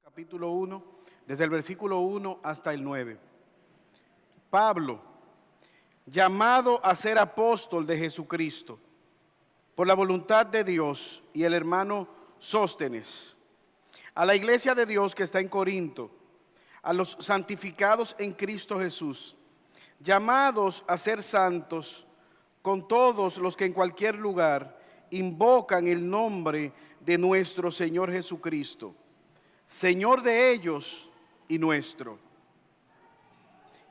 Capítulo 1, desde el versículo 1 hasta el 9. Pablo, llamado a ser apóstol de Jesucristo, por la voluntad de Dios, y el hermano Sóstenes, a la iglesia de Dios que está en Corinto, a los santificados en Cristo Jesús, llamados a ser santos, con todos los que en cualquier lugar invocan el nombre de nuestro Señor Jesucristo, Señor de ellos y nuestro.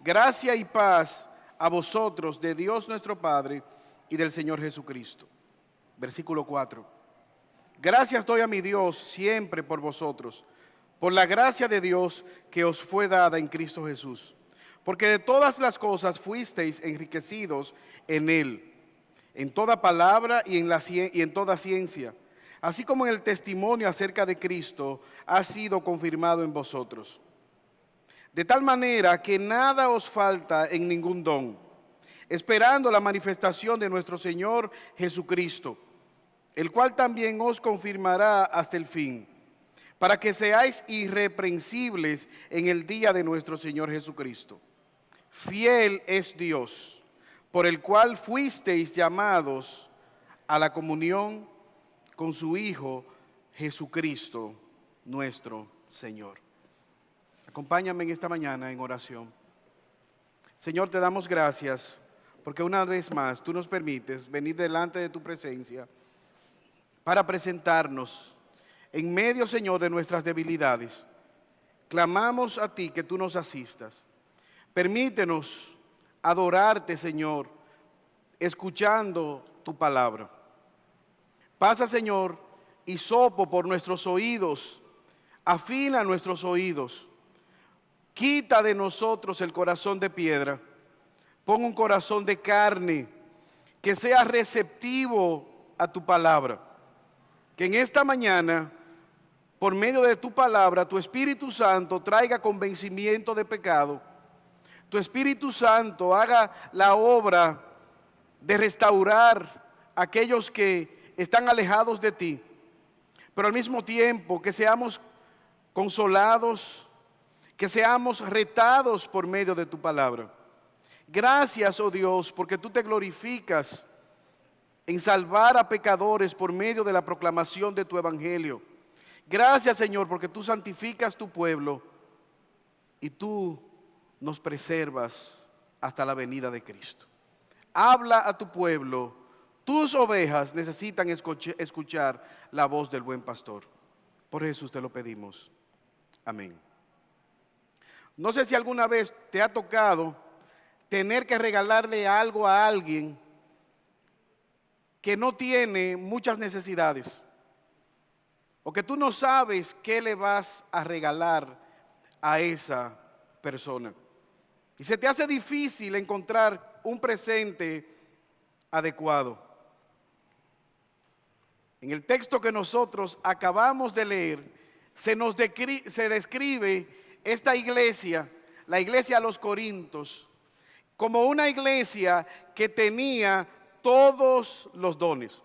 Gracia y paz a vosotros de Dios nuestro Padre y del Señor Jesucristo. Versículo 4. Gracias doy a mi Dios siempre por vosotros, por la gracia de Dios que os fue dada en Cristo Jesús, porque de todas las cosas fuisteis enriquecidos en Él, en toda palabra y en toda ciencia, así como en el testimonio acerca de Cristo ha sido confirmado en vosotros. De tal manera que nada os falta en ningún don, esperando la manifestación de nuestro Señor Jesucristo, el cual también os confirmará hasta el fin, para que seáis irreprensibles en el día de nuestro Señor Jesucristo. Fiel es Dios, por el cual fuisteis llamados a la comunión con su Hijo Jesucristo, nuestro Señor. Acompáñame en esta mañana en oración. Señor, te damos gracias porque una vez más tú nos permites venir delante de tu presencia para presentarnos en medio, Señor, de nuestras debilidades. Clamamos a ti que tú nos asistas. Permítenos adorarte, Señor, escuchando tu palabra. Pasa, Señor, hisopo por nuestros oídos, afina nuestros oídos, quita de nosotros el corazón de piedra, pon un corazón de carne, que sea receptivo a tu palabra. Que en esta mañana, por medio de tu palabra, tu Espíritu Santo traiga convencimiento de pecado. Tu Espíritu Santo haga la obra de restaurar a aquellos que están alejados de ti, pero al mismo tiempo que seamos consolados, que seamos retados por medio de tu palabra. Gracias, oh Dios, porque tú te glorificas en salvar a pecadores por medio de la proclamación de tu evangelio. Gracias, Señor, porque tú santificas tu pueblo y tú nos preservas hasta la venida de Cristo. Habla a tu pueblo. Tus ovejas necesitan escuchar la voz del buen pastor. Por Jesús te lo pedimos. Amén. No sé si alguna vez te ha tocado tener que regalarle algo a alguien que no tiene muchas necesidades, o que tú no sabes qué le vas a regalar a esa persona. Y se te hace difícil encontrar un presente adecuado. En el texto que nosotros acabamos de leer, se describe esta iglesia, la iglesia a los Corintios, como una iglesia que tenía todos los dones.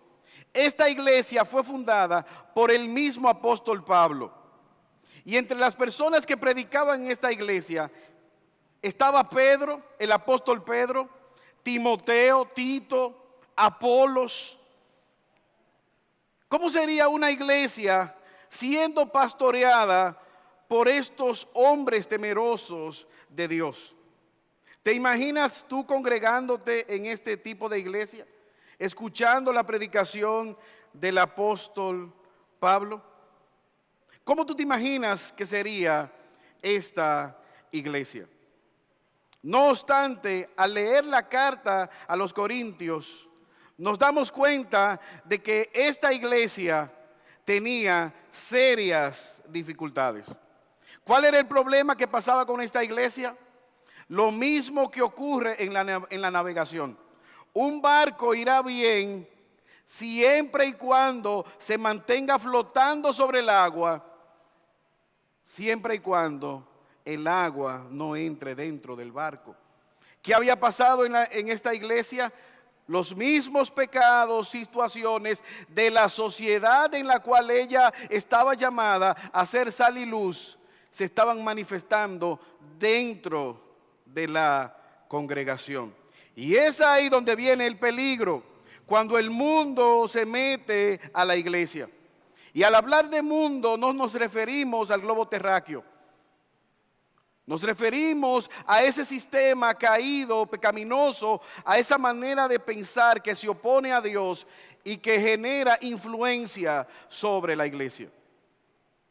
Esta iglesia fue fundada por el mismo apóstol Pablo. Y entre las personas que predicaban en esta iglesia estaba Pedro, el apóstol Pedro, Timoteo, Tito, Apolos. ¿Cómo sería una iglesia siendo pastoreada por estos hombres temerosos de Dios? ¿Te imaginas tú congregándote en este tipo de iglesia, escuchando la predicación del apóstol Pablo? ¿Cómo tú te imaginas que sería esta iglesia? No obstante, al leer la carta a los Corintios, nos damos cuenta de que esta iglesia tenía serias dificultades. ¿Cuál era el problema que pasaba con esta iglesia? Lo mismo que ocurre en la navegación. Un barco irá bien siempre y cuando se mantenga flotando sobre el agua, siempre y cuando el agua no entre dentro del barco. ¿Qué había pasado en esta iglesia? Los mismos pecados, situaciones de la sociedad en la cual ella estaba llamada a ser sal y luz, se estaban manifestando dentro de la congregación. Y es ahí donde viene el peligro, cuando el mundo se mete a la iglesia. Y al hablar de mundo no nos referimos al globo terráqueo. Nos referimos a ese sistema caído, pecaminoso, a esa manera de pensar que se opone a Dios y que genera influencia sobre la iglesia.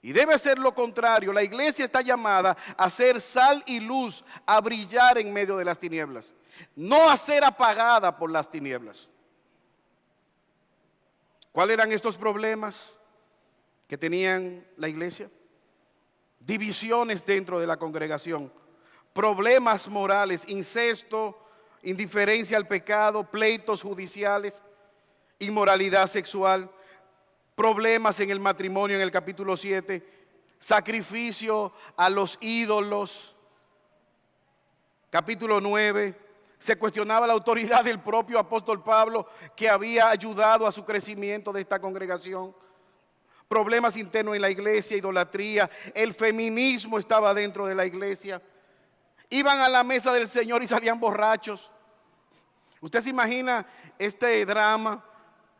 Y debe ser lo contrario. La iglesia está llamada a ser sal y luz, a brillar en medio de las tinieblas, no a ser apagada por las tinieblas. ¿Cuáles eran estos problemas que tenían la iglesia? Divisiones dentro de la congregación, problemas morales, incesto, indiferencia al pecado, pleitos judiciales, inmoralidad sexual, problemas en el matrimonio en el capítulo 7, sacrificio a los ídolos. Capítulo 9, se cuestionaba la autoridad del propio apóstol Pablo, que había ayudado a su crecimiento de esta congregación. Problemas internos en la iglesia, idolatría, el feminismo estaba dentro de la iglesia. Iban a la mesa del Señor y salían borrachos. Usted se imagina este drama.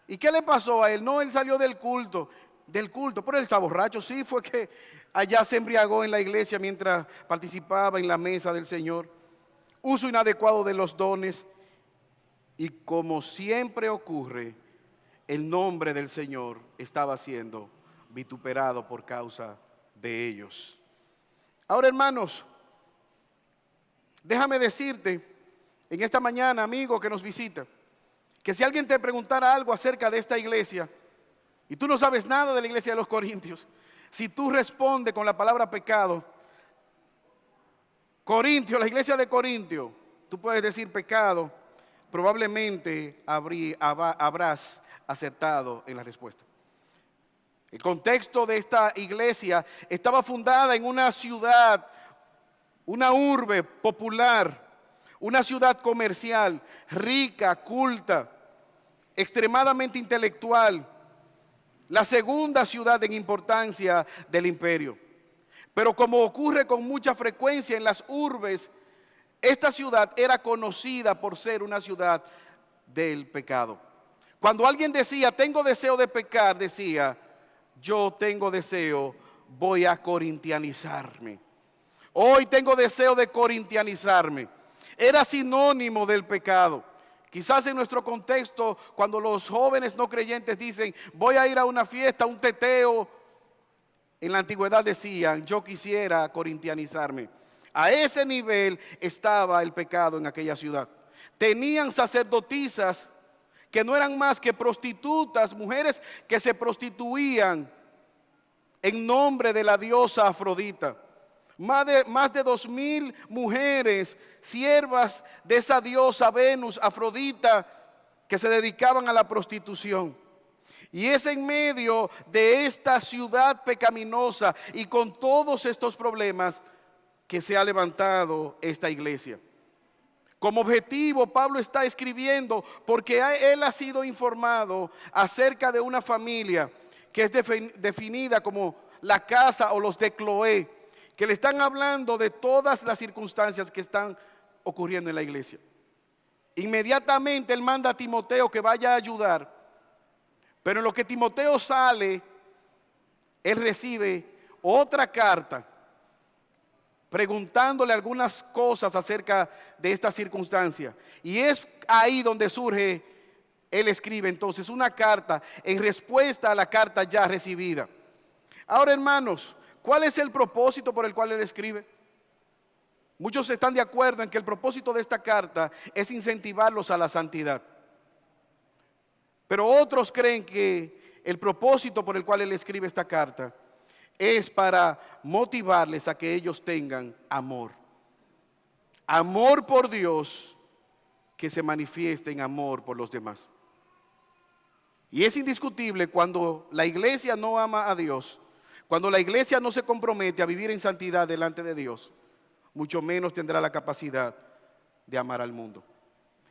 ¿Y qué le pasó a él? No, él salió del culto, pero él está borracho. Sí, fue que allá se embriagó en la iglesia mientras participaba en la mesa del Señor. Uso inadecuado de los dones. Y como siempre ocurre, el nombre del Señor estaba siendo vituperado por causa de ellos. Ahora, hermanos, déjame decirte en esta mañana, amigo que nos visita, que si alguien te preguntara algo acerca de esta iglesia y tú no sabes nada de la iglesia de los Corintios, si tú respondes con la palabra pecado, Corintio, la iglesia de Corintio, tú puedes decir pecado, probablemente habrás acertado en la respuesta. El contexto de esta iglesia estaba fundada en una ciudad, una urbe popular, una ciudad comercial, rica, culta, extremadamente intelectual, la segunda ciudad en importancia del imperio. Pero como ocurre con mucha frecuencia en las urbes, esta ciudad era conocida por ser una ciudad del pecado. Cuando alguien decía, tengo deseo de pecar, decía, yo tengo deseo, voy a corintianizarme. Hoy tengo deseo de corintianizarme. Era sinónimo del pecado. Quizás en nuestro contexto, cuando los jóvenes no creyentes dicen, voy a ir a una fiesta, un teteo, en la antigüedad decían, yo quisiera corintianizarme. A ese nivel estaba el pecado en aquella ciudad. Tenían sacerdotisas que no eran más que prostitutas, mujeres que se prostituían en nombre de la diosa Afrodita. Más de 2,000 mujeres, siervas de esa diosa Venus, Afrodita, que se dedicaban a la prostitución. Y es en medio de esta ciudad pecaminosa y con todos estos problemas que se ha levantado esta iglesia. Como objetivo, Pablo está escribiendo porque él ha sido informado acerca de una familia que es definida como la casa o los de Cloé, que le están hablando de todas las circunstancias que están ocurriendo en la iglesia. Inmediatamente él manda a Timoteo que vaya a ayudar, pero en lo que Timoteo sale, él recibe otra carta preguntándole algunas cosas acerca de esta circunstancia. Y es ahí donde surge, él escribe entonces una carta en respuesta a la carta ya recibida. Ahora, hermanos, ¿cuál es el propósito por el cual él escribe? Muchos están de acuerdo en que el propósito de esta carta es incentivarlos a la santidad. Pero otros creen que el propósito por el cual él escribe esta carta es para motivarles a que ellos tengan amor. Amor por Dios que se manifieste en amor por los demás. Y es indiscutible cuando la iglesia no ama a Dios, cuando la iglesia no se compromete a vivir en santidad delante de Dios, mucho menos tendrá la capacidad de amar al mundo.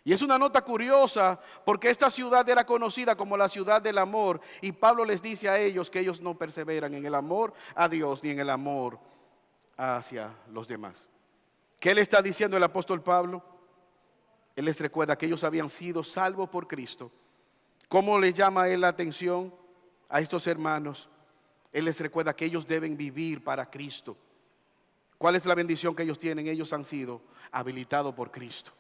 Y es una nota curiosa porque esta ciudad era conocida como la ciudad del amor, y Pablo les dice a ellos que ellos no perseveran en el amor a Dios ni en el amor hacia los demás. ¿Qué le está diciendo el apóstol Pablo? Él les recuerda que ellos habían sido salvos por Cristo. ¿Cómo le llama él la atención a estos hermanos? Él les recuerda que ellos deben vivir para Cristo. ¿Cuál es la bendición que ellos tienen? Ellos han sido habilitados por Cristo.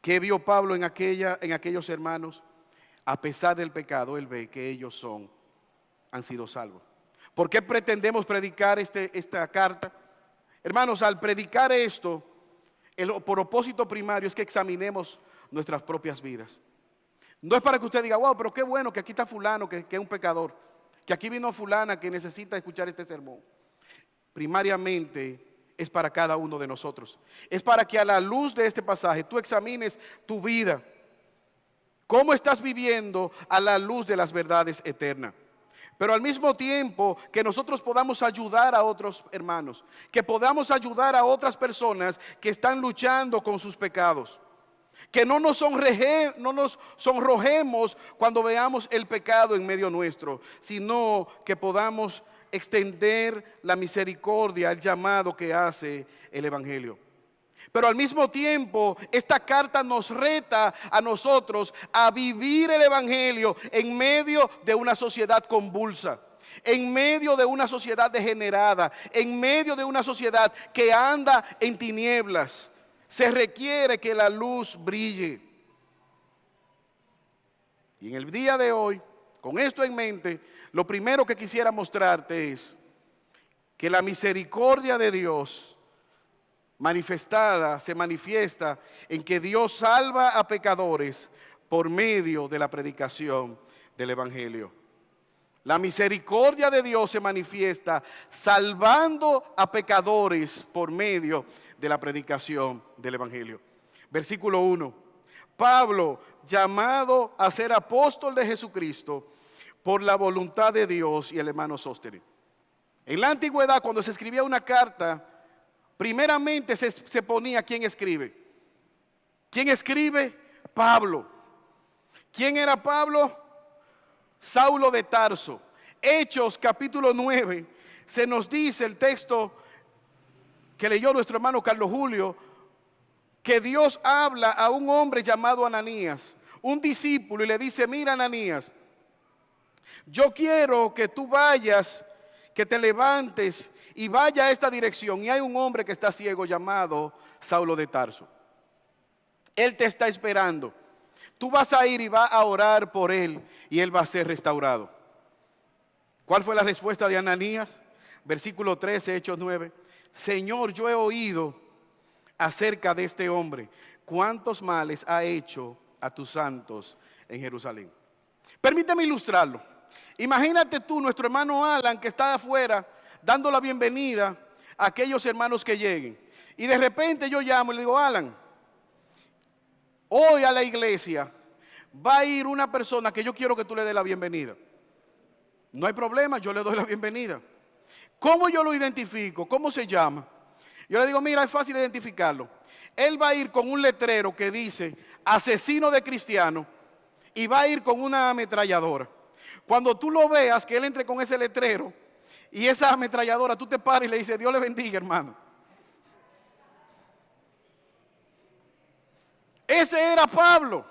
¿Qué vio Pablo en aquellos hermanos? A pesar del pecado, él ve que ellos han sido salvos. ¿Por qué pretendemos predicar esta carta? Hermanos, al predicar esto, el propósito primario es que examinemos nuestras propias vidas. No es para que usted diga, wow, pero qué bueno que aquí está fulano, que es un pecador, que aquí vino fulana que necesita escuchar este sermón. Primariamente es para cada uno de nosotros. Es para que a la luz de este pasaje tú examines tu vida. ¿Cómo estás viviendo a la luz de las verdades eternas? Pero al mismo tiempo que nosotros podamos ayudar a otros hermanos, que podamos ayudar a otras personas que están luchando con sus pecados. Que no nos sonrojemos cuando veamos el pecado en medio nuestro, sino que podamos extender la misericordia, el llamado que hace el Evangelio. Pero al mismo tiempo, esta carta nos reta a nosotros a vivir el Evangelio en medio de una sociedad convulsa, en medio de una sociedad degenerada, en medio de una sociedad que anda en tinieblas. Se requiere que la luz brille. Y en el día de hoy, con esto en mente, lo primero que quisiera mostrarte es que la misericordia de Dios se manifiesta en que Dios salva a pecadores por medio de la predicación del Evangelio. La misericordia de Dios se manifiesta salvando a pecadores por medio de la predicación del Evangelio. Versículo 1. Pablo, llamado a ser apóstol de Jesucristo por la voluntad de Dios, y el hermano Sóstenes. En la antigüedad, cuando se escribía una carta, primeramente se ponía quién escribe. ¿Quién escribe? Pablo. ¿Quién era Pablo? Saulo de Tarso. Hechos capítulo 9, se nos dice el texto que leyó nuestro hermano Carlos Julio, que Dios habla a un hombre llamado Ananías, un discípulo, y le dice, mira Ananías, yo quiero que tú vayas, que te levantes y vaya a esta dirección, y hay un hombre que está ciego llamado Saulo de Tarso. Él te está esperando. Tú vas a ir y vas a orar por él y él va a ser restaurado. ¿Cuál fue la respuesta de Ananías? Versículo 13, Hechos 9. Señor, yo he oído acerca de este hombre, cuántos males ha hecho a tus santos en Jerusalén. Permíteme ilustrarlo. Imagínate tú, nuestro hermano Alan, que está afuera dando la bienvenida a aquellos hermanos que lleguen. Y de repente yo llamo y le digo, Alan, hoy a la iglesia va a ir una persona que yo quiero que tú le des la bienvenida. No hay problema, yo le doy la bienvenida. ¿Cómo yo lo identifico? ¿Cómo se llama? Yo le digo, mira, es fácil identificarlo. Él va a ir con un letrero que dice asesino de cristianos y va a ir con una ametralladora. Cuando tú lo veas, que él entre con ese letrero y esa ametralladora, tú te paras y le dices, Dios le bendiga, hermano. Ese era Pablo,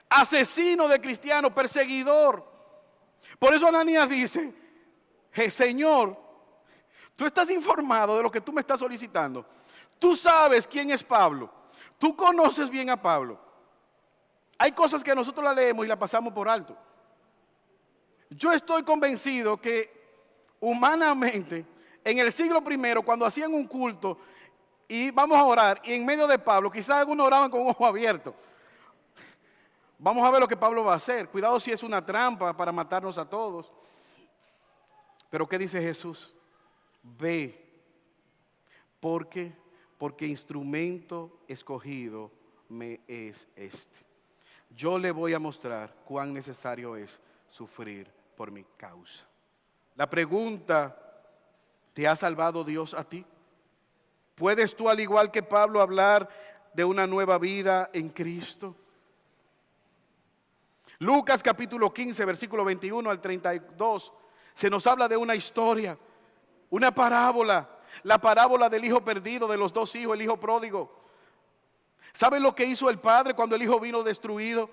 asesino de cristianos, perseguidor. Por eso Ananías dice, Señor, tú estás informado de lo que tú me estás solicitando. Tú sabes quién es Pablo. Tú conoces bien a Pablo. Hay cosas que nosotros la leemos y la pasamos por alto. Yo estoy convencido que humanamente, en el siglo I, cuando hacían un culto y vamos a orar, y en medio de Pablo, quizás algunos oraban con ojo abierto. Vamos a ver lo que Pablo va a hacer. Cuidado si es una trampa para matarnos a todos. Pero ¿qué dice Jesús? Ve, porque instrumento escogido me es este. Yo le voy a mostrar cuán necesario es sufrir por mi causa. La pregunta, ¿te ha salvado Dios a ti? ¿Puedes tú, al igual que Pablo, hablar de una nueva vida en Cristo? Lucas capítulo 15, versículo 21 al 32, se nos habla de una historia, una parábola, la parábola del hijo perdido, de los dos hijos, el hijo pródigo. ¿Saben lo que hizo el padre cuando el hijo vino destruido?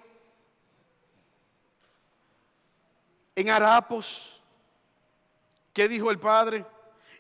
En harapos, ¿qué dijo el padre?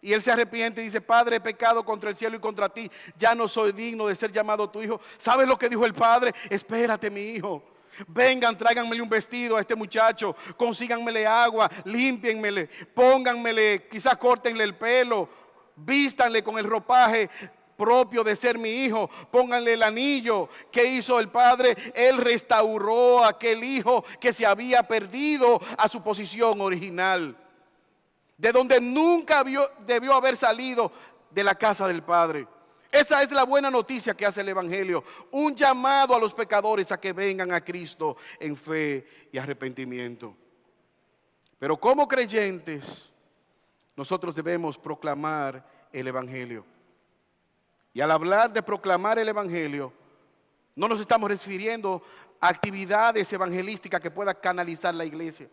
Y él se arrepiente y dice: Padre, he pecado contra el cielo y contra ti, ya no soy digno de ser llamado tu hijo. ¿Sabes lo que dijo el padre? Espérate, mi hijo. Vengan, tráiganmele un vestido a este muchacho, consíganmele agua, límpienmele, pónganmele, quizás córtenle el pelo, vístanle con el ropaje propio de ser mi hijo, pónganle el anillo. ¿Qué hizo el padre? Él restauró a aquel hijo que se había perdido a su posición original, de donde nunca debió haber salido, de la casa del padre. Esa es la buena noticia que hace el Evangelio, un llamado a los pecadores a que vengan a Cristo en fe y arrepentimiento. Pero como creyentes, nosotros debemos proclamar el Evangelio. Y al hablar de proclamar el Evangelio, no nos estamos refiriendo a actividades evangelísticas que pueda canalizar la iglesia.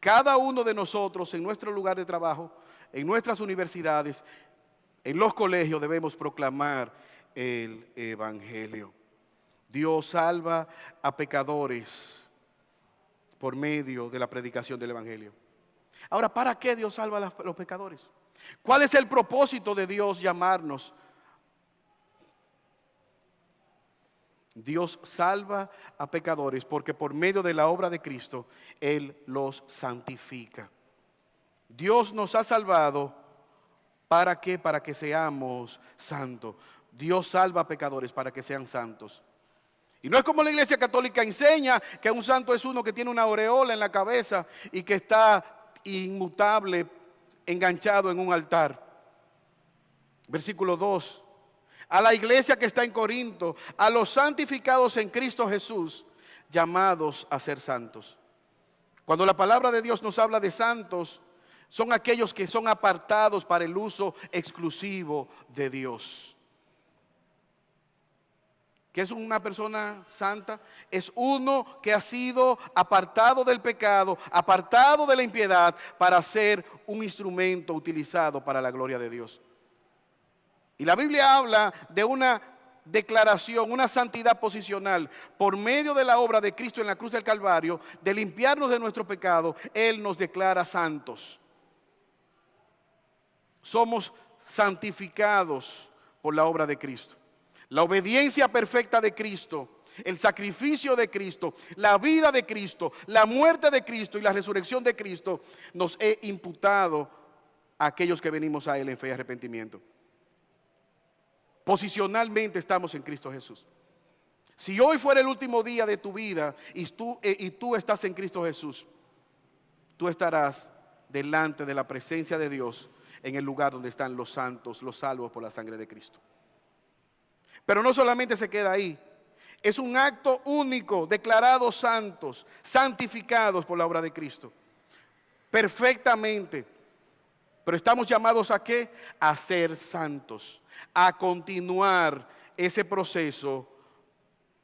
Cada uno de nosotros en nuestro lugar de trabajo, en nuestras universidades, en los colegios, debemos proclamar el Evangelio. Dios salva a pecadores por medio de la predicación del Evangelio. Ahora, ¿para qué Dios salva a los pecadores? ¿Cuál es el propósito de Dios llamarnos? Dios salva a pecadores porque por medio de la obra de Cristo Él los santifica. Dios nos ha salvado. ¿Para qué? Para que seamos santos. Dios salva a pecadores para que sean santos. Y no es como la Iglesia Católica enseña, que un santo es uno que tiene una aureola en la cabeza y que está inmutable, enganchado en un altar. Versículo 2. A la iglesia que está en Corinto, a los santificados en Cristo Jesús, llamados a ser santos. Cuando la palabra de Dios nos habla de santos, son aquellos que son apartados para el uso exclusivo de Dios. ¿Qué es una persona santa? Es uno que ha sido apartado del pecado, apartado de la impiedad, para ser un instrumento utilizado para la gloria de Dios. Y la Biblia habla de una declaración, una santidad posicional. Por medio de la obra de Cristo en la cruz del Calvario, de limpiarnos de nuestro pecado, Él nos declara santos. Somos santificados por la obra de Cristo. La obediencia perfecta de Cristo, el sacrificio de Cristo, la vida de Cristo, la muerte de Cristo y la resurrección de Cristo nos he imputado a aquellos que venimos a Él en fe y arrepentimiento. Posicionalmente estamos en Cristo Jesús. Si hoy fuera el último día de tu vida y tú estás en Cristo Jesús, tú estarás delante de la presencia de Dios en el lugar donde están los santos, los salvos por la sangre de Cristo. Pero no solamente se queda ahí. Es un acto único, declarados santos, santificados por la obra de Cristo. Perfectamente. Pero estamos llamados ¿a qué? A ser santos, a continuar ese proceso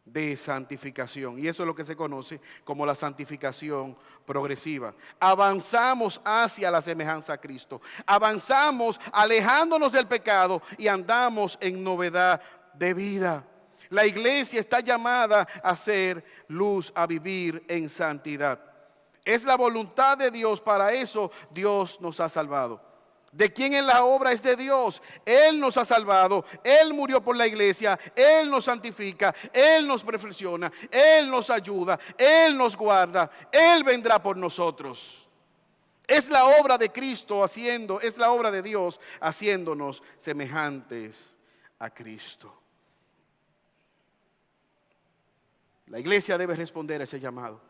de santificación. Y eso es lo que se conoce como la santificación progresiva. Avanzamos hacia la semejanza a Cristo. Avanzamos alejándonos del pecado y andamos en novedad de vida. La iglesia está llamada a ser luz, a vivir en santidad. Es la voluntad de Dios, para eso Dios nos ha salvado. ¿De quién es la obra? Es de Dios. Él nos ha salvado, Él murió por la iglesia, Él nos santifica, Él nos perfecciona, Él nos ayuda, Él nos guarda, Él vendrá por nosotros. Es la obra de Cristo es la obra de Dios haciéndonos semejantes a Cristo. La iglesia debe responder a ese llamado.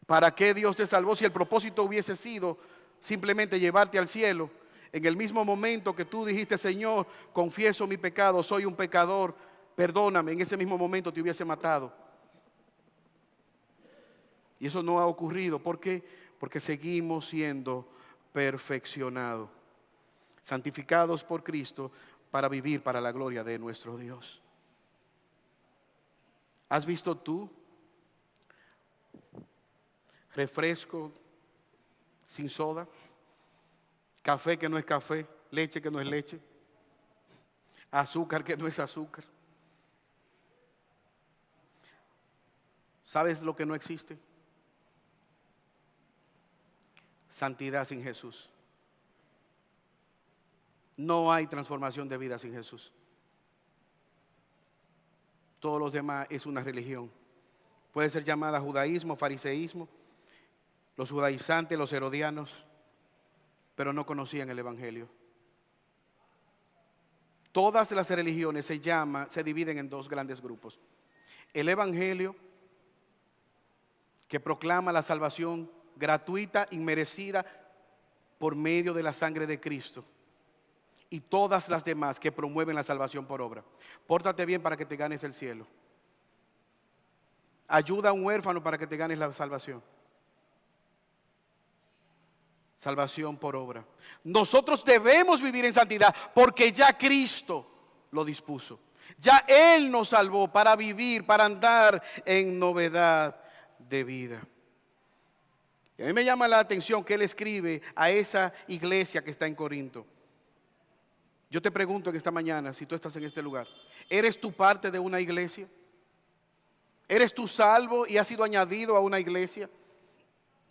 ¿Para qué Dios te salvó si el propósito hubiese sido simplemente llevarte al cielo? En el mismo momento que tú dijiste: Señor, confieso mi pecado, soy un pecador, perdóname, en ese mismo momento te hubiese matado. Y eso no ha ocurrido. ¿Por qué? Porque seguimos siendo perfeccionados, santificados por Cristo, para vivir para la gloria de nuestro Dios. ¿Has visto tú refresco sin soda, café que no es café, leche que no es leche, azúcar que no es azúcar? ¿Sabes lo que no existe? Santidad sin Jesús. No hay transformación de vida sin Jesús. Todos los demás es una religión. Puede ser llamada judaísmo, fariseísmo, los judaizantes, los herodianos, pero no conocían el evangelio. Todas las religiones se dividen en dos grandes grupos. El evangelio, que proclama la salvación gratuita, inmerecida, por medio de la sangre de Cristo. Y todas las demás que promueven la salvación por obra. Pórtate bien para que te ganes el cielo. Ayuda a un huérfano para que te ganes la salvación. Salvación por obra. Nosotros debemos vivir en santidad porque ya Cristo lo dispuso. Ya Él nos salvó para vivir, para andar en novedad de vida. Y a mí me llama la atención que Él escribe a esa iglesia que está en Corinto. Yo te pregunto en esta mañana, si tú estás en este lugar, ¿eres tú parte de una iglesia? ¿Eres tú salvo y has sido añadido a una iglesia?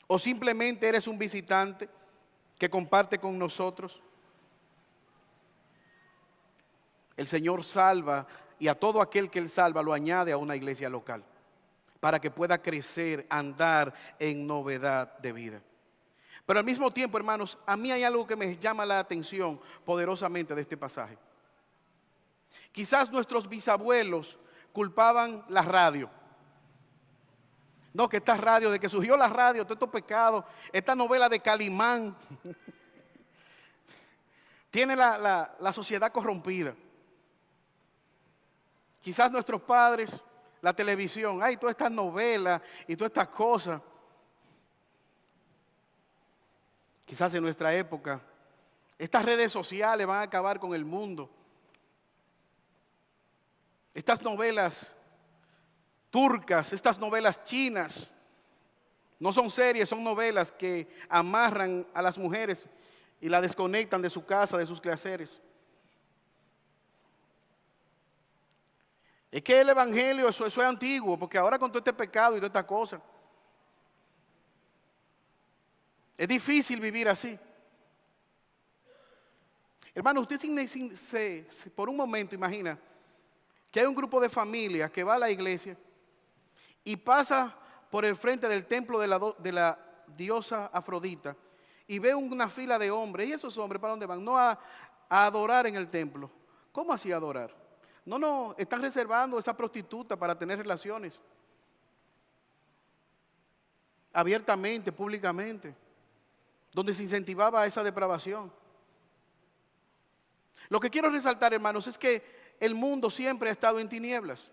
¿O simplemente eres un visitante que comparte con nosotros? El Señor salva, y a todo aquel que Él salva lo añade a una iglesia local, para que pueda crecer, andar en novedad de vida. Pero al mismo tiempo, hermanos, a mí hay algo que me llama la atención poderosamente de este pasaje. Quizás nuestros bisabuelos culpaban la radio. No, que esta radio, de que surgió la radio, todos estos pecados, esta novela de Calimán, tiene la sociedad corrompida. Quizás nuestros padres, la televisión, hay todas estas novelas y todas estas cosas. Quizás en nuestra época, estas redes sociales van a acabar con el mundo. Estas novelas turcas, estas novelas chinas, no son series, son novelas que amarran a las mujeres y la desconectan de su casa, de sus quehaceres. Es que el evangelio, eso es antiguo, porque ahora con todo este pecado y toda esta cosa, es difícil vivir así. Hermano, usted por un momento imagina que hay un grupo de familias que va a la iglesia y pasa por el frente del templo de la diosa Afrodita y ve una fila de hombres. ¿Y esos hombres para dónde van? No a adorar en el templo. ¿Cómo así adorar? No, están reservando esa prostituta para tener relaciones abiertamente, públicamente, donde se incentivaba esa depravación. Lo que quiero resaltar, hermanos, es que el mundo siempre ha estado en tinieblas.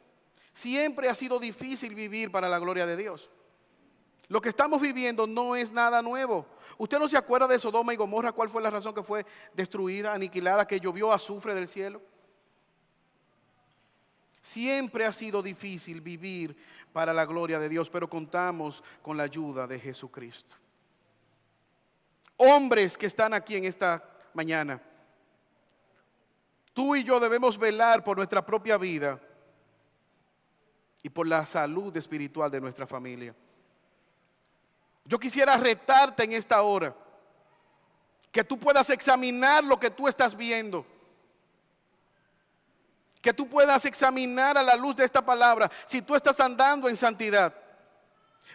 Siempre ha sido difícil vivir para la gloria de Dios. Lo que estamos viviendo no es nada nuevo. ¿Usted no se acuerda de Sodoma y Gomorra? ¿Cuál fue la razón que fue destruida, aniquilada, que llovió azufre del cielo? Siempre ha sido difícil vivir para la gloria de Dios, pero contamos con la ayuda de Jesucristo. Hombres que están aquí en esta mañana, tú y yo debemos velar por nuestra propia vida y por la salud espiritual de nuestra familia. Yo quisiera retarte en esta hora, que tú puedas examinar lo que tú estás viendo, que tú puedas examinar a la luz de esta palabra si tú estás andando en santidad.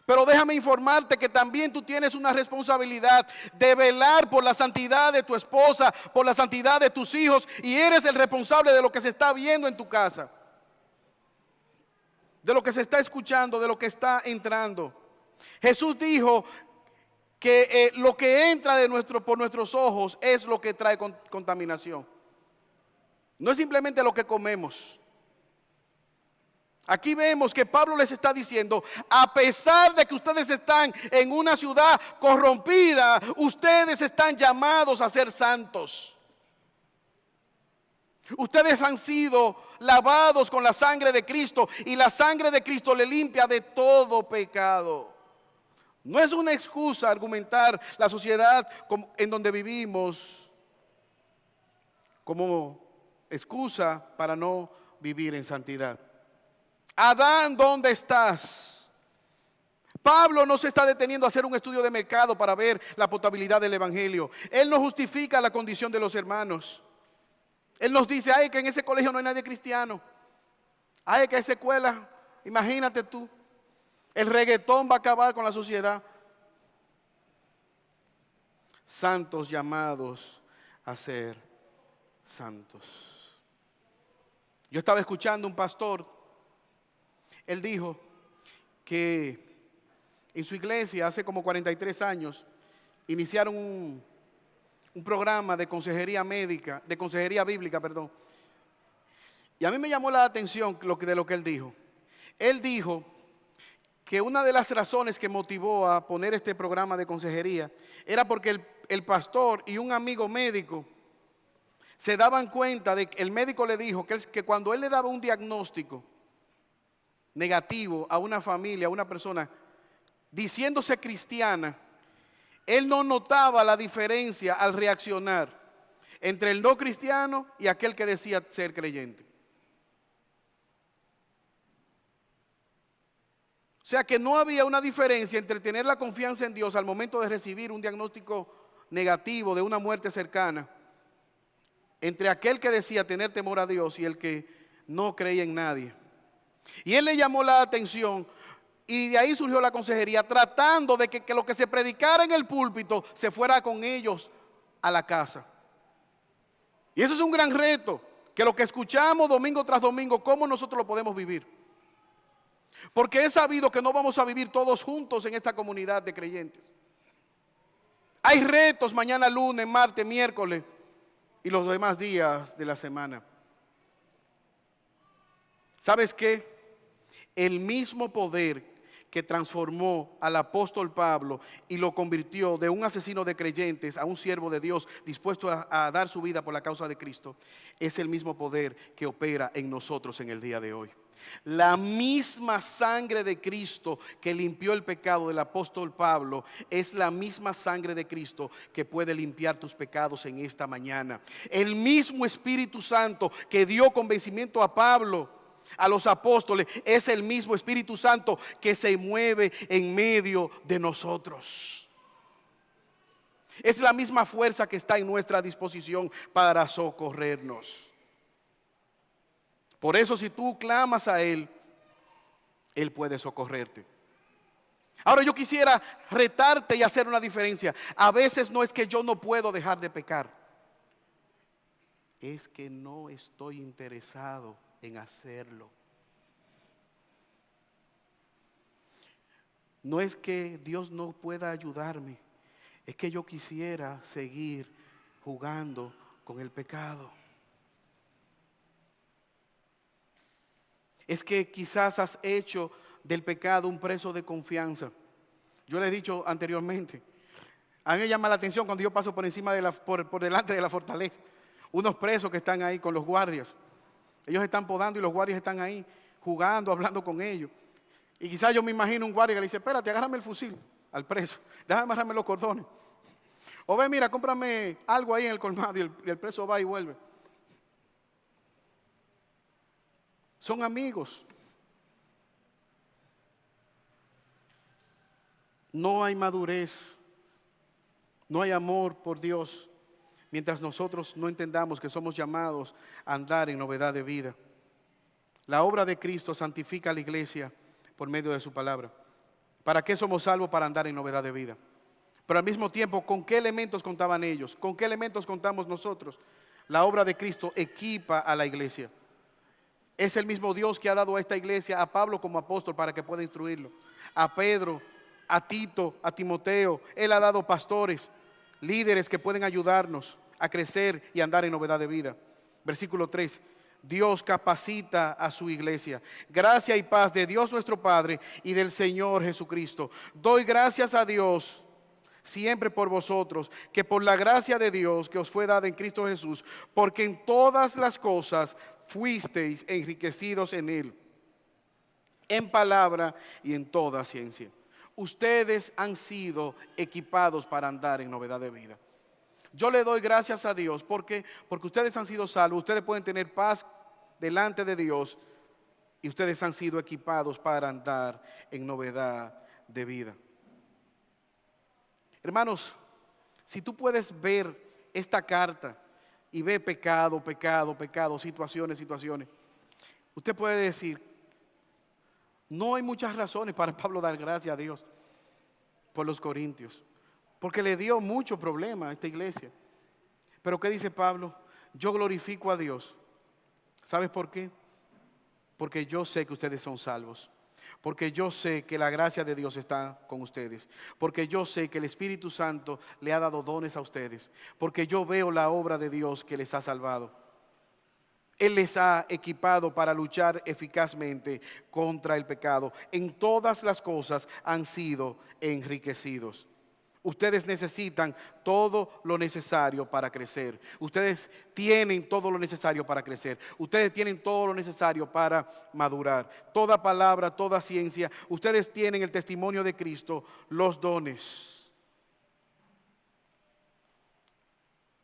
Pero déjame informarte que también tú tienes una responsabilidad de velar por la santidad de tu esposa, por la santidad de tus hijos, y eres el responsable de lo que se está viendo en tu casa, de lo que se está escuchando, de lo que está entrando. Jesús dijo que lo que entra por nuestros ojos es lo que trae contaminación. No es simplemente lo que comemos. Aquí vemos que Pablo les está diciendo, a pesar de que ustedes están en una ciudad corrompida, ustedes están llamados a ser santos. Ustedes han sido lavados con la sangre de Cristo y la sangre de Cristo le limpia de todo pecado. No es una excusa argumentar la sociedad en donde vivimos como excusa para no vivir en santidad. Adán, ¿dónde estás? Pablo no se está deteniendo a hacer un estudio de mercado para ver la potabilidad del evangelio. Él no justifica la condición de los hermanos. Él nos dice, ay, que en ese colegio no hay nadie cristiano. Ay, que esa escuela, imagínate tú, el reggaetón va a acabar con la sociedad. Santos llamados a ser santos. Yo estaba escuchando un pastor, él dijo que en su iglesia hace como 43 años iniciaron un programa de consejería médica, de consejería bíblica, perdón. Y a mí me llamó la atención de lo que él dijo. Él dijo que una de las razones que motivó a poner este programa de consejería era porque el pastor y un amigo médico se daban cuenta de que el médico le dijo que cuando él le daba un diagnóstico negativo a una familia, a una persona, diciéndose cristiana, él no notaba la diferencia al reaccionar entre el no cristiano y aquel que decía ser creyente. O sea que no había una diferencia entre tener la confianza en Dios al momento de recibir un diagnóstico negativo de una muerte cercana, entre aquel que decía tener temor a Dios y el que no creía en nadie. Y él le llamó la atención y de ahí surgió la consejería, tratando de que lo que se predicara en el púlpito se fuera con ellos a la casa. Y eso es un gran reto, que lo que escuchamos domingo tras domingo, ¿cómo nosotros lo podemos vivir? Porque he sabido que no vamos a vivir todos juntos en esta comunidad de creyentes. Hay retos mañana, lunes, martes, miércoles y los demás días de la semana. ¿Sabes qué? El mismo poder que transformó al apóstol Pablo y lo convirtió de un asesino de creyentes a un siervo de Dios dispuesto a dar su vida por la causa de Cristo, es el mismo poder que opera en nosotros en el día de hoy. La misma sangre de Cristo que limpió el pecado del apóstol Pablo es la misma sangre de Cristo que puede limpiar tus pecados en esta mañana. El mismo Espíritu Santo que dio convencimiento a Pablo, a los apóstoles, es el mismo Espíritu Santo que se mueve en medio de nosotros. Es la misma fuerza que está en nuestra disposición para socorrernos. Por eso, si tú clamas a Él, Él puede socorrerte. Ahora yo quisiera retarte y hacer una diferencia. A veces no es que yo no puedo dejar de pecar, es que no estoy interesado en hacerlo. No es que Dios no pueda ayudarme, es que yo quisiera seguir jugando con el pecado. Es que quizás has hecho del pecado un preso de confianza. Yo le he dicho anteriormente, a mí me llama la atención cuando yo paso por encima por delante de la fortaleza, unos presos que están ahí con los guardias. Ellos están podando y los guardias están ahí jugando, hablando con ellos. Y quizás yo me imagino un guardia que le dice, espérate, agárrame el fusil al preso, déjame amarrarme los cordones. O ve, mira, cómprame algo ahí en el colmado, y el preso va y vuelve. Son amigos. No hay madurez, no hay amor por Dios, mientras nosotros no entendamos que somos llamados a andar en novedad de vida. La obra de Cristo santifica a la iglesia por medio de su palabra. ¿Para qué somos salvos? Para andar en novedad de vida. Pero al mismo tiempo, ¿con qué elementos contaban ellos? ¿Con qué elementos contamos nosotros? La obra de Cristo equipa a la iglesia. Es el mismo Dios que ha dado a esta iglesia, a Pablo como apóstol para que pueda instruirlo, a Pedro, a Tito, a Timoteo. Él ha dado pastores, líderes que pueden ayudarnos a crecer y andar en novedad de vida. Versículo 3. Dios capacita a su iglesia. Gracia y paz de Dios nuestro Padre y del Señor Jesucristo. Doy gracias a Dios siempre por vosotros, que por la gracia de Dios que os fue dada en Cristo Jesús, porque en todas las cosas fuisteis enriquecidos en Él, en palabra y en toda ciencia. Ustedes han sido equipados para andar en novedad de vida. Yo le doy gracias a Dios porque ustedes han sido salvos, ustedes pueden tener paz delante de Dios y ustedes han sido equipados para andar en novedad de vida. Hermanos, si tú puedes ver esta carta y ver pecado, pecado, pecado, situaciones, situaciones, usted puede decir, no hay muchas razones para Pablo dar gracias a Dios por los corintios, porque le dio mucho problema a esta iglesia. Pero ¿qué dice Pablo? Yo glorifico a Dios. ¿Sabes por qué? Porque yo sé que ustedes son salvos. Porque yo sé que la gracia de Dios está con ustedes. Porque yo sé que el Espíritu Santo le ha dado dones a ustedes. Porque yo veo la obra de Dios que les ha salvado. Él les ha equipado para luchar eficazmente contra el pecado. En todas las cosas han sido enriquecidos. Ustedes necesitan todo lo necesario para crecer. Ustedes tienen todo lo necesario para crecer. Ustedes tienen todo lo necesario para madurar. Toda palabra, toda ciencia. Ustedes tienen el testimonio de Cristo, los dones.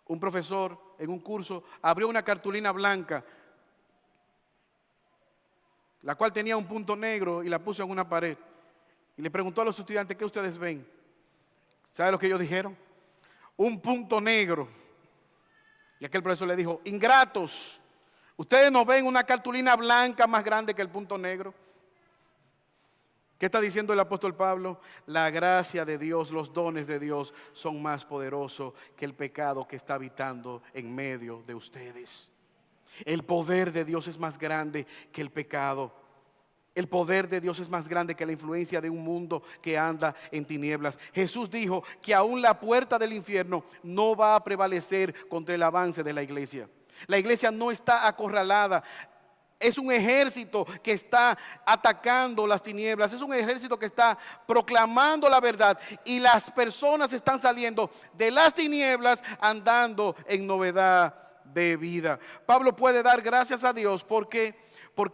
Un profesor en un curso abrió una cartulina blanca, la cual tenía un punto negro y la puso en una pared. Y le preguntó a los estudiantes, ¿qué ustedes ven? ¿Sabe lo que ellos dijeron? Un punto negro. Y aquel profesor le dijo, ingratos, ¿ustedes no ven una cartulina blanca más grande que el punto negro? ¿Qué está diciendo el apóstol Pablo? La gracia de Dios, los dones de Dios son más poderosos que el pecado que está habitando en medio de ustedes. El poder de Dios es más grande que el pecado. El poder de Dios es más grande que la influencia de un mundo que anda en tinieblas. Jesús dijo que aún la puerta del infierno no va a prevalecer contra el avance de la iglesia. La iglesia no está acorralada. Es un ejército que está atacando las tinieblas. Es un ejército que está proclamando la verdad. Y las personas están saliendo de las tinieblas andando en novedad de vida. Pablo puede dar gracias a Dios porque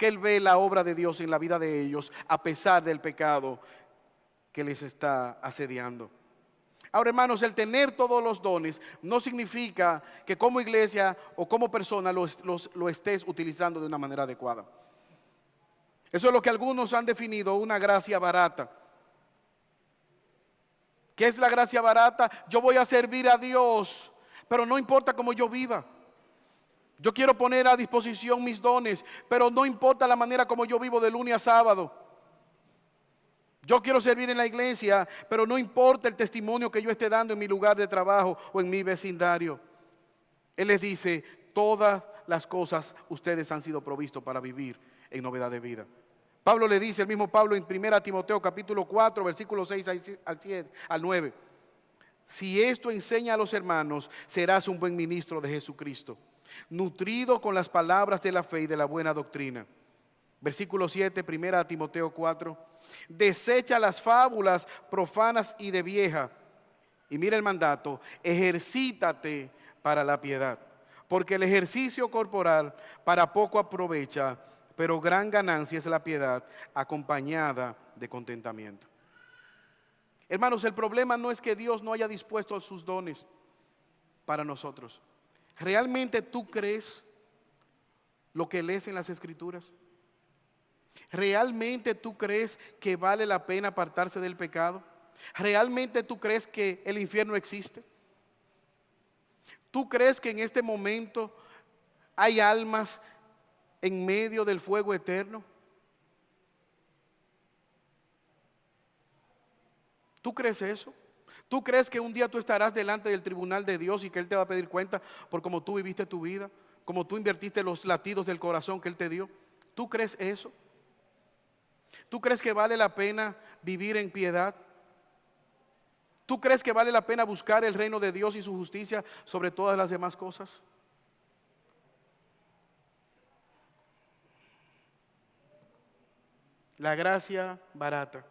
él ve la obra de Dios en la vida de ellos a pesar del pecado que les está asediando. Ahora, hermanos, el tener todos los dones no significa que como iglesia o como persona lo estés utilizando de una manera adecuada. Eso es lo que algunos han definido una gracia barata. ¿Qué es la gracia barata? Yo voy a servir a Dios, pero no importa cómo yo viva. Yo quiero poner a disposición mis dones, pero no importa la manera como yo vivo de lunes a sábado. Yo quiero servir en la iglesia, pero no importa el testimonio que yo esté dando en mi lugar de trabajo o en mi vecindario. Él les dice, todas las cosas ustedes han sido provistos para vivir en novedad de vida. Pablo le dice, el mismo Pablo en 1 Timoteo capítulo 4, versículos 6 al 9. Si esto enseña a los hermanos, serás un buen ministro de Jesucristo, nutrido con las palabras de la fe y de la buena doctrina. Versículo 7, 1 Timoteo 4. Desecha las fábulas profanas y de vieja. Y mira el mandato, ejercítate para la piedad, porque el ejercicio corporal para poco aprovecha, pero gran ganancia es la piedad acompañada de contentamiento. Hermanos, el problema no es que Dios no haya dispuesto sus dones para nosotros. ¿Realmente tú crees lo que lees en las Escrituras? ¿Realmente tú crees que vale la pena apartarse del pecado? ¿Realmente tú crees que el infierno existe? ¿Tú crees que en este momento hay almas en medio del fuego eterno? ¿Tú crees eso? ¿Tú crees que un día tú estarás delante del tribunal de Dios y que Él te va a pedir cuenta por cómo tú viviste tu vida, cómo tú invertiste los latidos del corazón que Él te dio? ¿Tú crees eso? ¿Tú crees que vale la pena vivir en piedad? ¿Tú crees que vale la pena buscar el reino de Dios y su justicia sobre todas las demás cosas? La gracia barata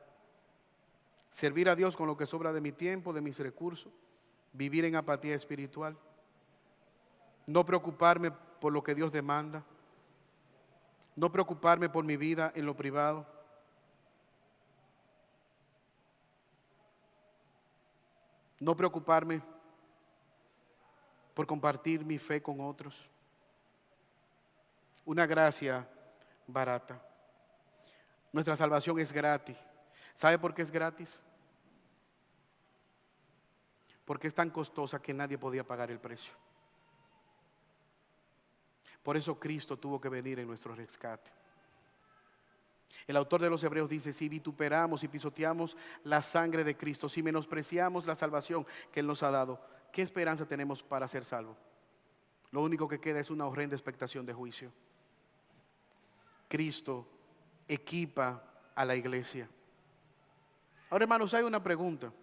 servir a Dios con lo que sobra de mi tiempo, de mis recursos, vivir en apatía espiritual, no preocuparme por lo que Dios demanda, no preocuparme por mi vida en lo privado, no preocuparme por compartir mi fe con otros. Una gracia barata. Nuestra salvación es gratis. ¿Sabe por qué es gratis? Porque es tan costosa que nadie podía pagar el precio. Por eso Cristo tuvo que venir en nuestro rescate. El autor de los Hebreos dice: si vituperamos y pisoteamos la sangre de Cristo, si menospreciamos la salvación que Él nos ha dado, ¿qué esperanza tenemos para ser salvos? Lo único que queda es una horrenda expectación de juicio. Cristo equipa a la iglesia. Ahora, hermanos, hay una pregunta.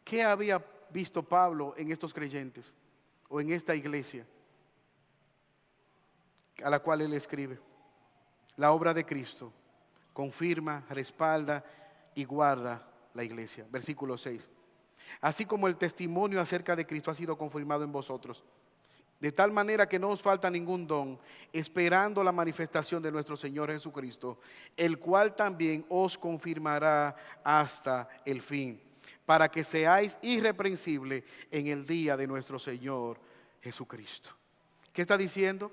¿Qué había visto Pablo en estos creyentes o en esta iglesia a la cual él escribe? La obra de Cristo confirma, respalda y guarda la iglesia. Versículo 6. Así como el testimonio acerca de Cristo ha sido confirmado en vosotros, de tal manera que no os falta ningún don, esperando la manifestación de nuestro Señor Jesucristo, el cual también os confirmará hasta el fin, para que seáis irreprensibles en el día de nuestro Señor Jesucristo. ¿Qué está diciendo?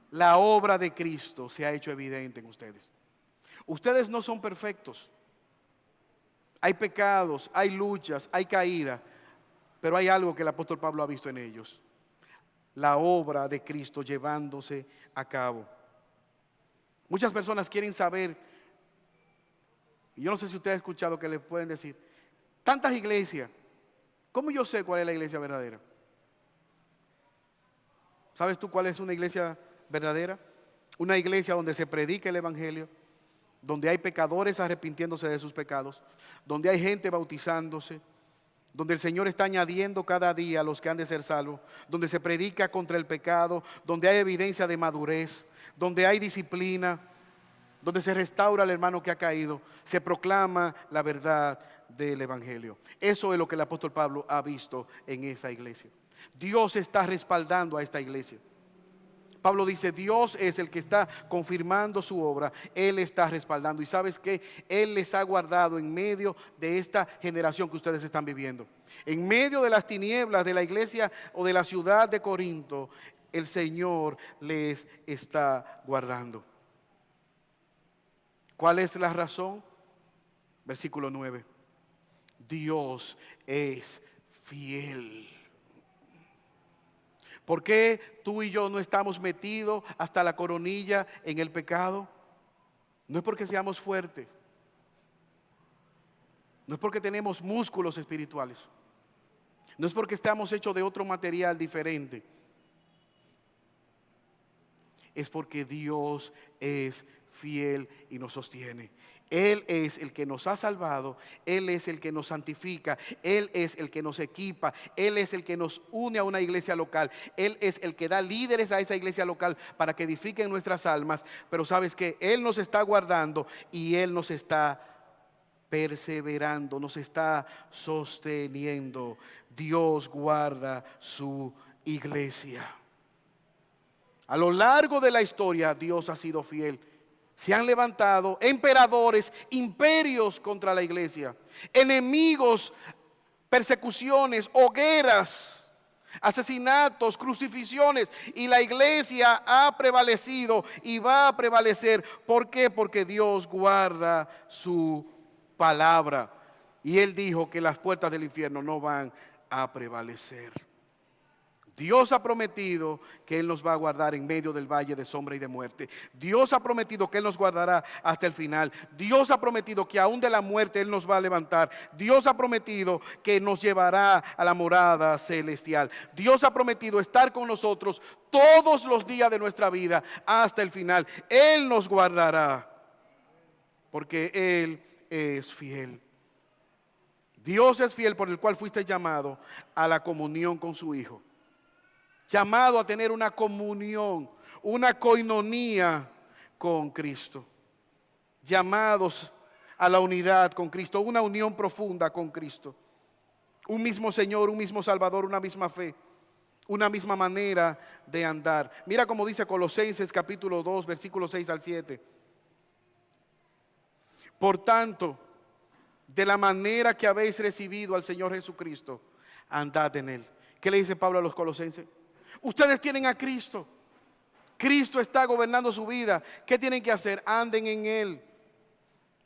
La obra de Cristo se ha hecho evidente en ustedes. Ustedes no son perfectos. Hay pecados, hay luchas, hay caídas, pero hay algo que el apóstol Pablo ha visto en ellos: la obra de Cristo llevándose a cabo. Muchas personas quieren saber, y yo no sé si usted ha escuchado que le pueden decir: tantas iglesias, ¿cómo yo sé cuál es la iglesia verdadera? ¿Sabes tú cuál es una iglesia verdadera? Una iglesia donde se predica el evangelio, donde hay pecadores arrepintiéndose de sus pecados, donde hay gente bautizándose, donde el Señor está añadiendo cada día a los que han de ser salvos, donde se predica contra el pecado, donde hay evidencia de madurez, donde hay disciplina, donde se restaura al hermano que ha caído, se proclama la verdad del evangelio. Eso es lo que el apóstol Pablo ha visto en esa iglesia. Dios está respaldando a esta iglesia. Pablo dice: Dios es el que está confirmando su obra, Él está respaldando. Y ¿sabes qué? Él les ha guardado en medio de esta generación que ustedes están viviendo. En medio de las tinieblas de la iglesia o de la ciudad de Corinto, el Señor les está guardando. ¿Cuál es la razón? Versículo 9. Dios es fiel. ¿Por qué tú y yo no estamos metidos hasta la coronilla en el pecado? No es porque seamos fuertes, no es porque tenemos músculos espirituales, no es porque estamos hechos de otro material diferente. Es porque Dios es fiel y nos sostiene. Él es el que nos ha salvado, Él es el que nos santifica, Él es el que nos equipa, Él es el que nos une a una iglesia local, Él es el que da líderes a esa iglesia local para que edifiquen nuestras almas. Pero sabes que Él nos está guardando y Él nos está perseverando, nos está sosteniendo. Dios guarda su iglesia. A lo largo de la historia Dios ha sido fiel. Se han levantado emperadores, imperios contra la iglesia, enemigos, persecuciones, hogueras, asesinatos, crucifixiones, y la iglesia ha prevalecido y va a prevalecer. ¿Por qué? Porque Dios guarda su palabra, y Él dijo que las puertas del infierno no van a prevalecer. Dios ha prometido que Él nos va a guardar en medio del valle de sombra y de muerte. Dios ha prometido que Él nos guardará hasta el final. Dios ha prometido que aún de la muerte Él nos va a levantar. Dios ha prometido que nos llevará a la morada celestial. Dios ha prometido estar con nosotros todos los días de nuestra vida hasta el final. Él nos guardará porque Él es fiel. Dios es fiel, por el cual fuiste llamado a la comunión con su Hijo. Llamado a tener una comunión, una coinonía con Cristo. Llamados a la unidad con Cristo, una unión profunda con Cristo. Un mismo Señor, un mismo Salvador, una misma fe, una misma manera de andar. Mira cómo dice Colosenses capítulo 2, versículos 6 al 7. Por tanto, de la manera que habéis recibido al Señor Jesucristo, andad en Él. ¿Qué le dice Pablo a los colosenses? Ustedes tienen a Cristo. Cristo está gobernando su vida. ¿Qué tienen que hacer? Anden en Él.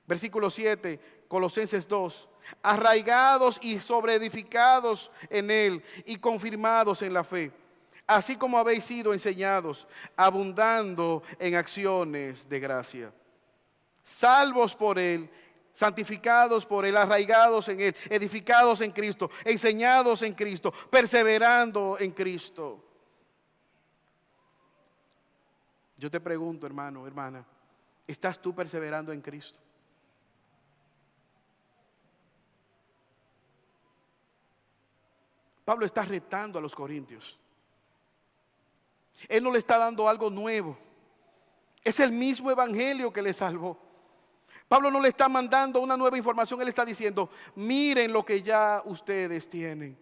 Versículo 7, Colosenses 2. Arraigados y sobreedificados en Él y confirmados en la fe, así como habéis sido enseñados, abundando en acciones de gracia. Salvos por Él, santificados por Él, arraigados en Él, edificados en Cristo, enseñados en Cristo, perseverando en Cristo. Yo te pregunto, hermano, hermana, ¿estás tú perseverando en Cristo? Pablo está retando a los corintios. Él no le está dando algo nuevo. Es el mismo evangelio que le salvó. Pablo no le está mandando una nueva información. Él está diciendo, miren lo que ya ustedes tienen.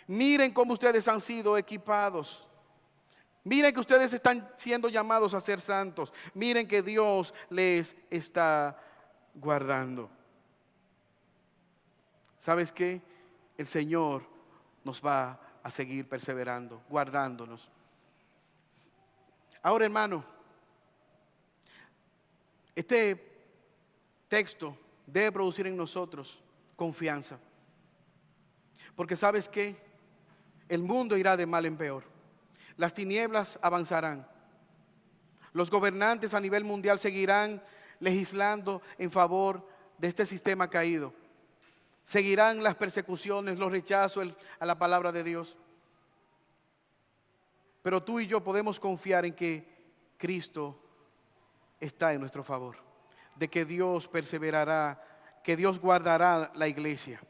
Miren cómo ustedes han sido equipados. Miren que ustedes están siendo llamados a ser santos. Miren que Dios les está guardando. ¿Sabes qué? El Señor nos va a seguir perseverando, guardándonos. Ahora, hermano, este texto debe producir en nosotros confianza. Porque ¿sabes qué? El mundo irá de mal en peor. Las tinieblas avanzarán. Los gobernantes a nivel mundial seguirán legislando en favor de este sistema caído. Seguirán las persecuciones, los rechazos a la palabra de Dios. Pero tú y yo podemos confiar en que Cristo está en nuestro favor, de que Dios perseverará, que Dios guardará la iglesia.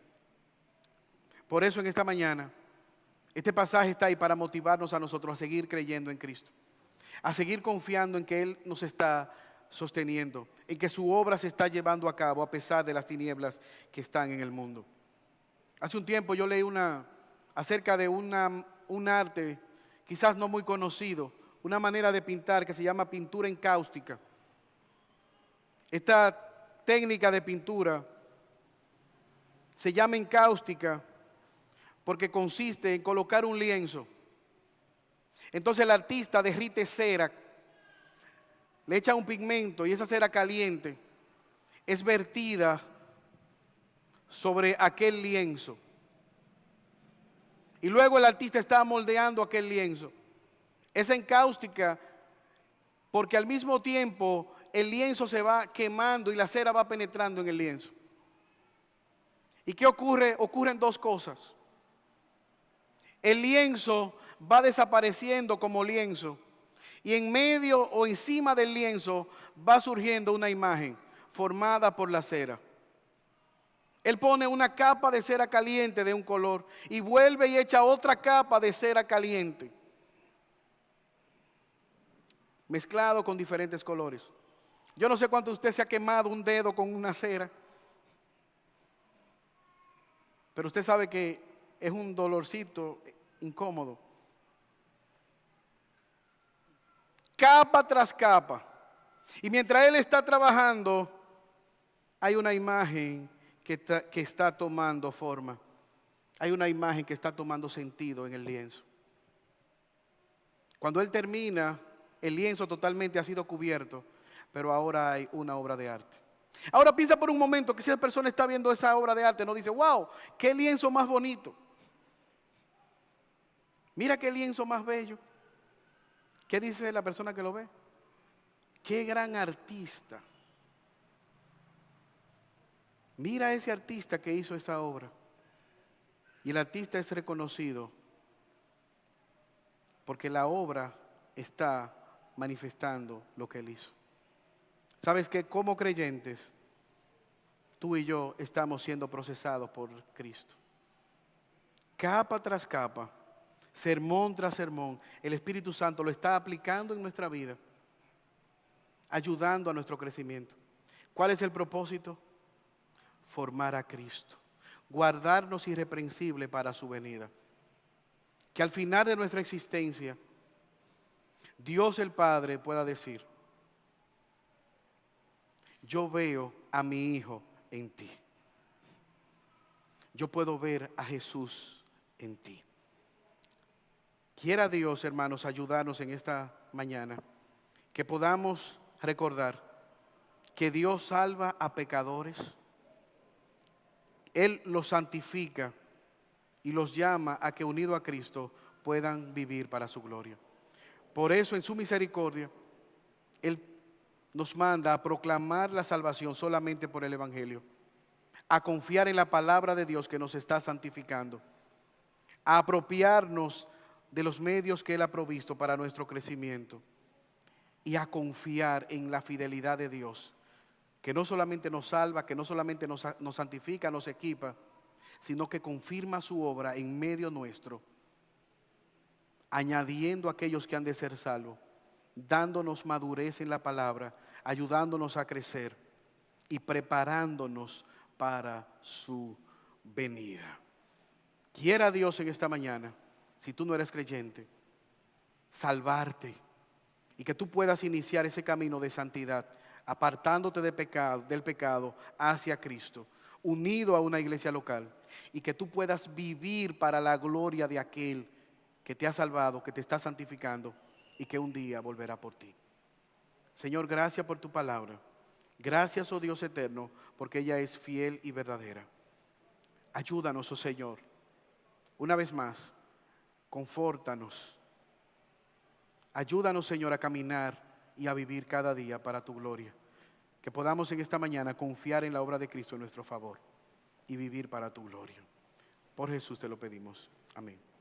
Por eso en esta mañana, este pasaje está ahí para motivarnos a nosotros a seguir creyendo en Cristo, a seguir confiando en que Él nos está sosteniendo, en que su obra se está llevando a cabo a pesar de las tinieblas que están en el mundo. Hace un tiempo yo leí acerca de un arte quizás no muy conocido, una manera de pintar que se llama pintura encáustica. Esta técnica de pintura se llama encáustica porque consiste en colocar un lienzo. Entonces el artista derrite cera, le echa un pigmento y esa cera caliente es vertida sobre aquel lienzo. Y luego el artista está moldeando aquel lienzo. Es encáustica porque al mismo tiempo el lienzo se va quemando y la cera va penetrando en el lienzo. ¿Y qué ocurre? Ocurren dos cosas. El lienzo va desapareciendo como lienzo y en medio o encima del lienzo va surgiendo una imagen formada por la cera. Él pone una capa de cera caliente de un color y vuelve y echa otra capa de cera caliente, mezclado con diferentes colores. Yo no sé cuánto usted se ha quemado un dedo con una cera, pero usted sabe que es un dolorcito incómodo. Capa tras capa. Y mientras él está trabajando, hay una imagen que está tomando forma. Hay una imagen que está tomando sentido en el lienzo. Cuando él termina, el lienzo totalmente ha sido cubierto, pero ahora hay una obra de arte. Ahora piensa por un momento que si esa persona está viendo esa obra de arte, no dice, wow, qué lienzo más bonito. Mira qué lienzo más bello. ¿Qué dice la persona que lo ve? Qué gran artista. Mira a ese artista que hizo esa obra. Y el artista es reconocido porque la obra está manifestando lo que él hizo. ¿Sabes qué? Como creyentes, tú y yo estamos siendo procesados por Cristo. Capa tras capa, sermón tras sermón, el Espíritu Santo lo está aplicando en nuestra vida, ayudando a nuestro crecimiento. ¿Cuál es el propósito? formar a Cristo, guardarnos irreprensible para su venida. Que al final de nuestra existencia, Dios el Padre pueda decir: yo veo a mi Hijo en ti. Yo puedo ver a Jesús en ti. Quiera Dios, hermanos, ayudarnos en esta mañana, que podamos recordar que Dios salva a pecadores, Él los santifica y los llama a que, unidos a Cristo, puedan vivir para su gloria. Por eso, en su misericordia, Él nos manda a proclamar la salvación solamente por el Evangelio, a confiar en la palabra de Dios que nos está santificando, a apropiarnos de los medios que Él ha provisto para nuestro crecimiento y a confiar en la fidelidad de Dios, que no solamente nos salva, que no solamente nos santifica, nos equipa, sino que confirma su obra en medio nuestro, añadiendo a aquellos que han de ser salvos, dándonos madurez en la palabra, ayudándonos a crecer y preparándonos para su venida. Quiera Dios en esta mañana, si tú no eres creyente, salvarte y que tú puedas iniciar ese camino de santidad, apartándote del pecado hacia Cristo, unido a una iglesia local, y que tú puedas vivir para la gloria de aquel que te ha salvado, que te está santificando y que un día volverá por ti. Señor, gracias por tu palabra. Gracias, oh Dios eterno, porque ella es fiel y verdadera. Ayúdanos, oh Señor, una vez más, confórtanos. Ayúdanos, Señor, a caminar y a vivir cada día para tu gloria. Que podamos en esta mañana confiar en la obra de Cristo en nuestro favor y vivir para tu gloria. Por Jesús te lo pedimos. Amén.